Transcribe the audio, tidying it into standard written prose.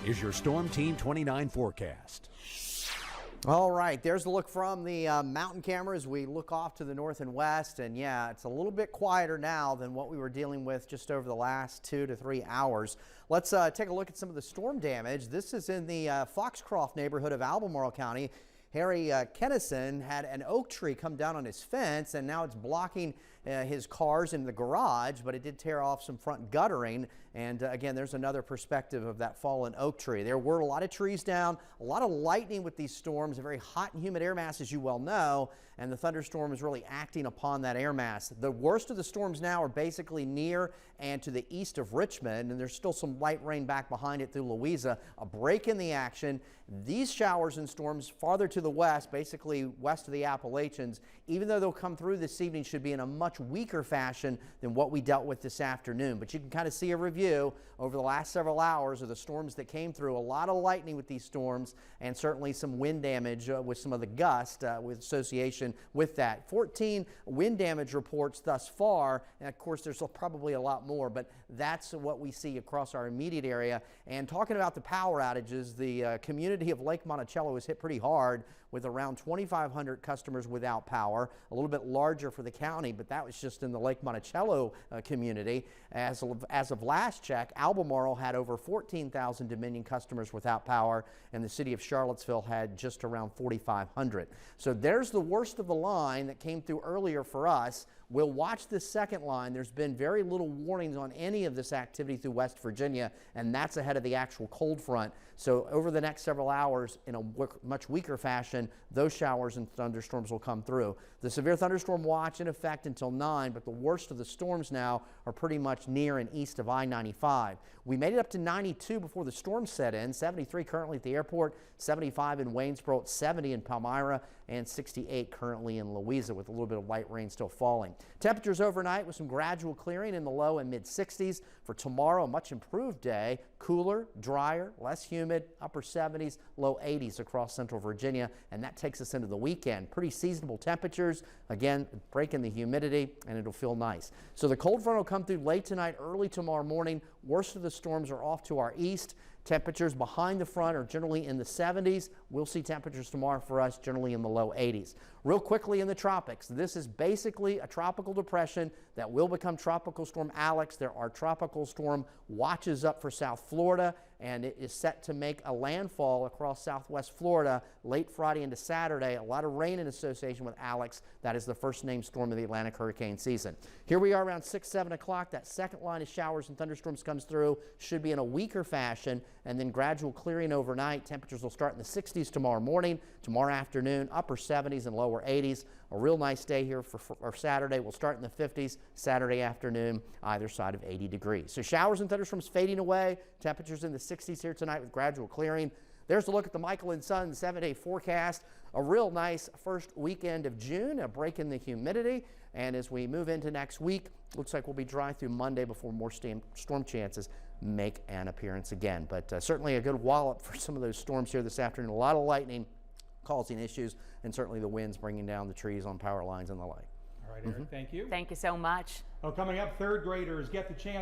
is your Storm Team 29 forecast. All right, there's a look from the mountain camera as we look off to the north and west. And yeah, it's a little bit quieter now than what we were dealing with just over the last 2 to 3 hours. Let's take a look at some of the storm damage. This is in the Foxcroft neighborhood of Albemarle County. Harry Kennison had an oak tree come down on his fence, and now it's blocking his cars in the garage, but it did tear off some front guttering. And again, there's another perspective of that fallen oak tree. There were a lot of trees down, a lot of lightning with these storms, a very hot and humid air mass, as you well know, and the thunderstorm is really acting upon that air mass. The worst of the storms now are basically near and to the east of Richmond, and there's still some light rain back behind it through Louisa. A break in the action. These showers and storms farther to the west, basically west of the Appalachians, even though they'll come through this evening, should be in a much weaker fashion than what we dealt with this afternoon. But you can kind of see a review over the last several hours of the storms that came through. A lot of lightning with these storms, and certainly some wind damage with some of the gust with association with that. 14 wind damage reports thus far, and of course there's probably a lot more, but that's what we see across our immediate area. And talking about the power outages, the community of Lake Monticello was hit pretty hard with around 2,500 customers without power, a little bit larger for the county, but that was just in the Lake Monticello community. As of last check, Albemarle had over 14,000 Dominion customers without power, and the city of Charlottesville had just around 4,500. So there's the worst of the line that came through earlier for us. We'll watch this second line. There's been very little warnings on any of this activity through West Virginia, and that's ahead of the actual cold front. So over the next several hours, in a much weaker fashion, those showers and thunderstorms will come through. The severe thunderstorm watch in effect until 9, but the worst of the storms now are pretty much near and east of I-95. We made it up to 92 before the storm set in, 73 currently at the airport, 75 in Waynesboro, 70 in Palmyra, and 68 currently in Louisa, with a little bit of light rain still falling. Temperatures overnight with some gradual clearing in the low and mid 60s. For tomorrow, a much improved day, cooler, drier, less humid, upper 70s, low 80s across central Virginia, and that takes us into the weekend. Pretty seasonable temperatures, again, breaking the humidity, and it'll feel nice. So the cold front will come through late tonight, early tomorrow morning. Worst of the storms are off to our east. Temperatures behind the front are generally in the 70s. We'll see temperatures tomorrow for us generally in the low 80s. Real quickly in the tropics, this is basically a tropical depression that will become Tropical Storm Alex. There are tropical storm watches up for South Florida, and it is set to make a landfall across southwest Florida late Friday into Saturday. A lot of rain in association with Alex. That is the first named storm of the Atlantic hurricane season. Here we are around 6, 7 o'clock. That second line of showers and thunderstorms comes through. Should be in a weaker fashion, and then gradual clearing overnight. Temperatures will start in the 60s tomorrow morning, tomorrow afternoon, upper 70s and lower 80s. A real nice day here for Saturday. We'll start in the 50s Saturday afternoon, either side of 80 degrees. So showers and thunderstorms fading away. Temperatures in the 60s here tonight with gradual clearing. There's a look at the Michael and Son 7-day forecast. A real nice first weekend of June, a break in the humidity. And as we move into next week, looks like we'll be dry through Monday before more storm chances make an appearance again. But certainly a good wallop for some of those storms here this afternoon. A lot of lightning causing issues, and certainly the winds bringing down the trees on power lines and the like. All right, Eric, thank you. Thank you so much. Well, coming up, third graders get the chance